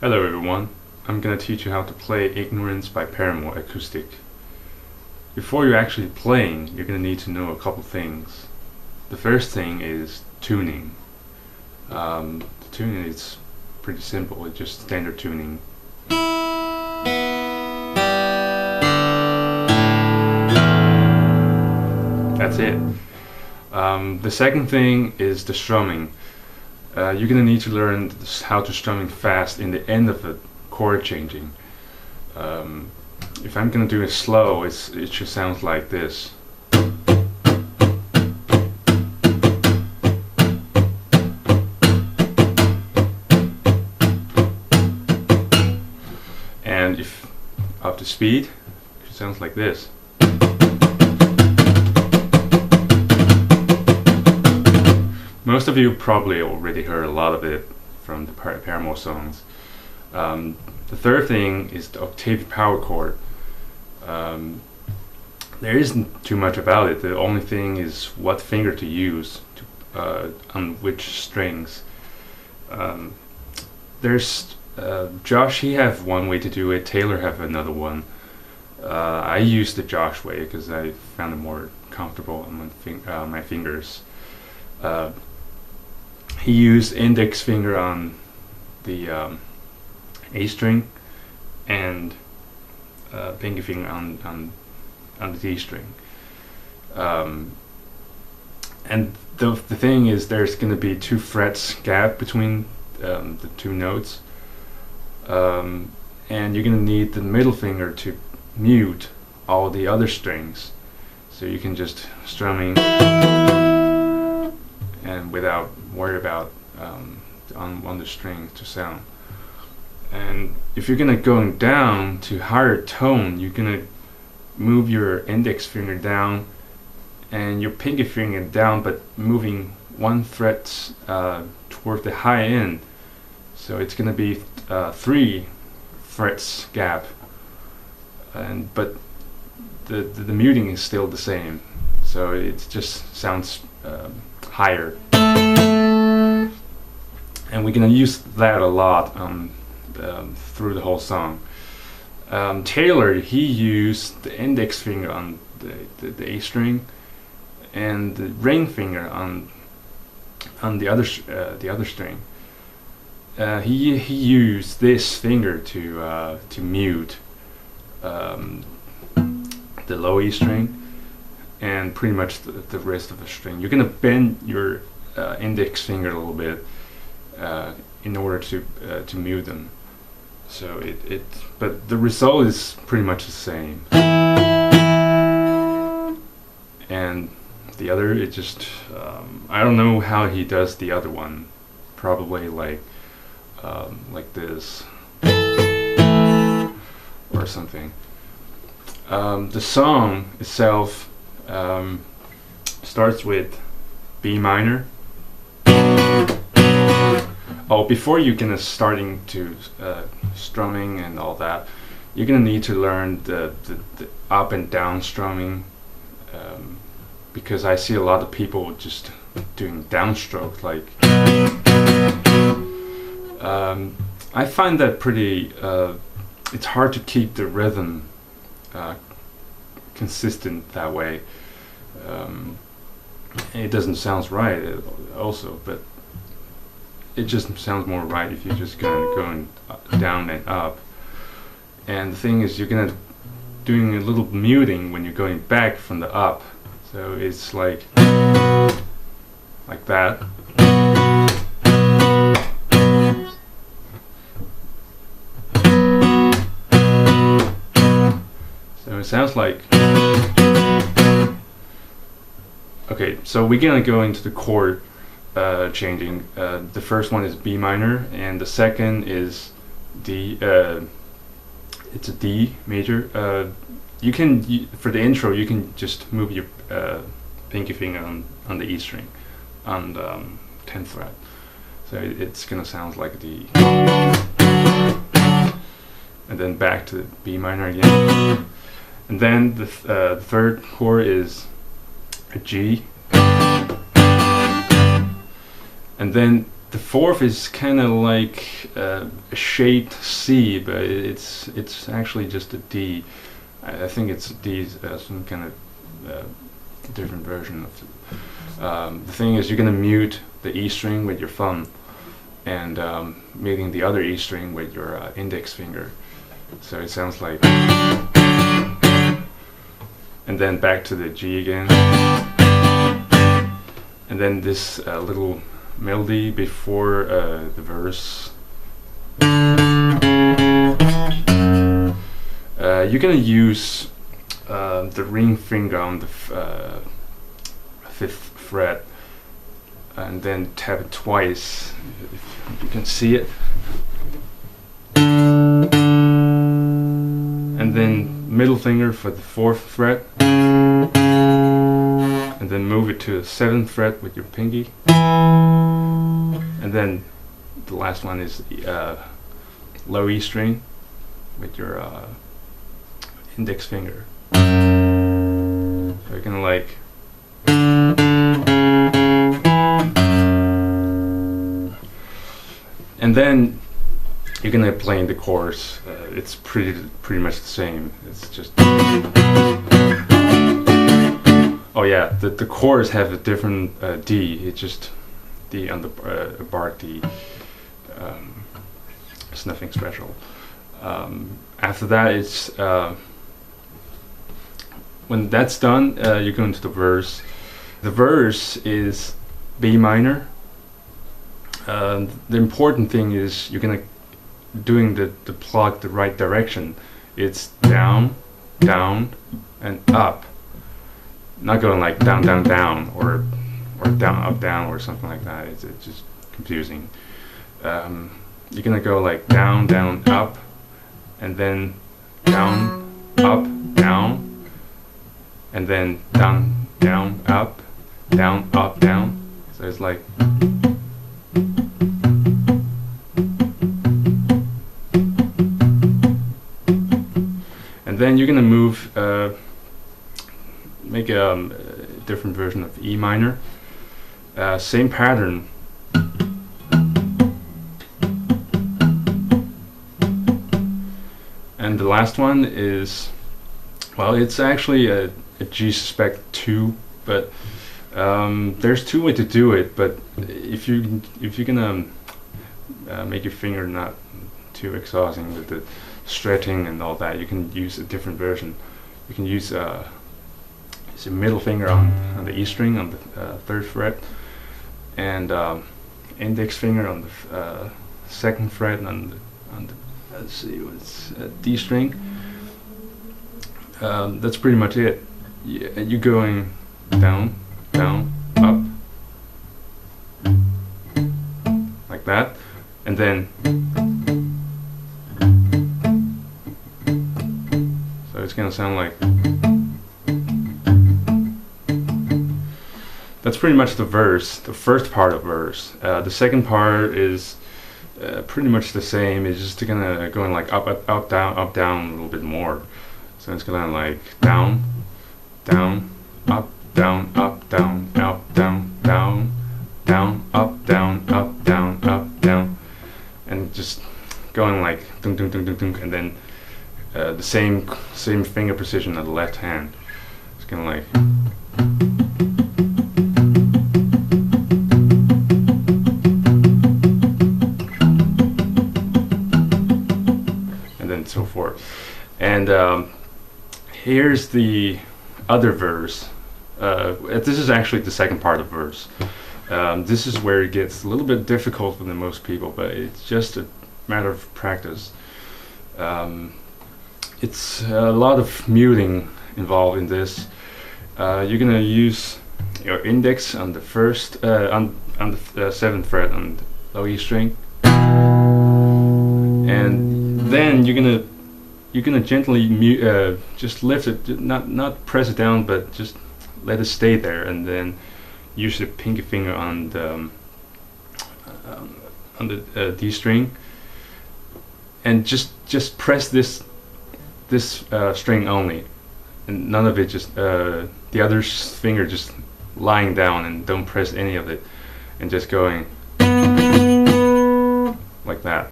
Hello everyone, I'm gonna teach you how to play Ignorance by Paramore acoustic. Before you're actually playing, you're gonna need to know a couple things. The first thing is tuning. The tuning is pretty simple, it's just standard tuning. That's it. The second thing is the strumming. You're gonna need to learn how to strumming fast in the end of the chord changing. If I'm gonna do it slow, it just sounds like this. And if up to speed, it sounds like this. Most of you probably already heard a lot of it from the Paramore songs. The third thing is the octave power chord. There isn't too much about it. The only thing is what finger to use on which strings. There's Josh, he have one way to do it. Taylor have another one. I use the Josh way because I found it more comfortable on my fingers. He used index finger on the A string and pinky finger on the D string. And the thing is, there's going to be 2 frets gap between the 2 notes, and you're going to need the middle finger to mute all the other strings, so you can just strumming and without worry about on the string to sound. And if you're gonna going down to higher tone, you're gonna move your index finger down and your pinky finger down, but moving 1 fret toward the high end. So it's gonna be 3 frets gap, but the muting is still the same, so it just sounds higher. And we're gonna use that a lot through the whole song. Taylor, he used the index finger on the A string and the ring finger on the other string. He used this finger to mute the low E string and pretty much the rest of the string. You're gonna bend your index finger a little bit in order to mute them. So but the result is pretty much the same. And the other, it just I don't know how he does the other one. Probably like this or something. The song itself starts with B minor. Oh, before you're gonna starting to strumming and all that, you're gonna need to learn the up and down strumming, because I see a lot of people just doing downstroke. Like I find that pretty. It's hard to keep the rhythm consistent that way. It doesn't sound right also, but it just sounds more right if you're just going down and up. And the thing is, you're gonna doing a little muting when you're going back from the up, so it's like that. So it sounds like. Okay, so we're gonna go into the chord changing. The first one is B minor, and the second is D. It's a D major. You can for the intro, you can just move your pinky finger on the E string on the 10th fret. So it's gonna sound like a D, and then back to B minor again. And then the third chord is a G. And then The fourth is kind of like a shaped C, but it's actually just a D. I think it's D, some kind of different version of it. The thing is, you're gonna mute the E string with your thumb, and muting the other E string with your index finger. So it sounds like, and then back to the G again, and then this little melody before the verse. You're gonna use the ring finger on the 5th fret, and then tap it twice, if you can see it, and then middle finger for the 4th fret, and then move it to the 7th fret with your pinky, and then the last one is low E string with your index finger. So you're gonna like, and then you're gonna play in the chorus. It's pretty much the same. It's just, oh yeah, the chorus have a different D. It's just D on the bar D. It's nothing special. After that, it's when that's done, you go into the verse. The verse is B minor. The important thing is you're gonna doing the plug the right direction. It's down, down, and up. Not going like down, down, down, or down, up, down, or something like that. It's just confusing. You're gonna go like down, down, up, and then down, up, down, and then down, down, up, down, up, down. So it's like, and then you're gonna move, make a different version of E minor, same pattern. And the last one is, well, it's actually a G suspect 2, but there's 2 ways to do it. But if you're gonna make your finger not too exhausting with the stretching and all that, you can use a different version. You can use a middle finger on the E string on the 3rd fret, and index finger on the 2nd fret on the let's see, what's D string. That's pretty much it. You're going down, down, up, like that, and then, so it's gonna sound like, that's pretty much the verse, the first part of verse. The second part is pretty much the same. It's just gonna going like up, down, a little bit more. So it's gonna like down, down, up, down, down, up, down, down, down, up, down, down, and just going like dunk, dunk, dunk, dunk, dunk, and then the same finger position on the left hand. It's gonna like. So forth. And here's the other verse. This is actually the second part of verse. This is where it gets a little bit difficult for most people, but it's just a matter of practice. It's a lot of muting involved in this. You're gonna use your index on the first on the 7th fret on the low E string, and then you're gonna gently just lift it, not press it down, but just let it stay there, and then use the pinky finger on the D string, and just press this string only, and none of it, just the other finger just lying down, and don't press any of it, and just going. like that.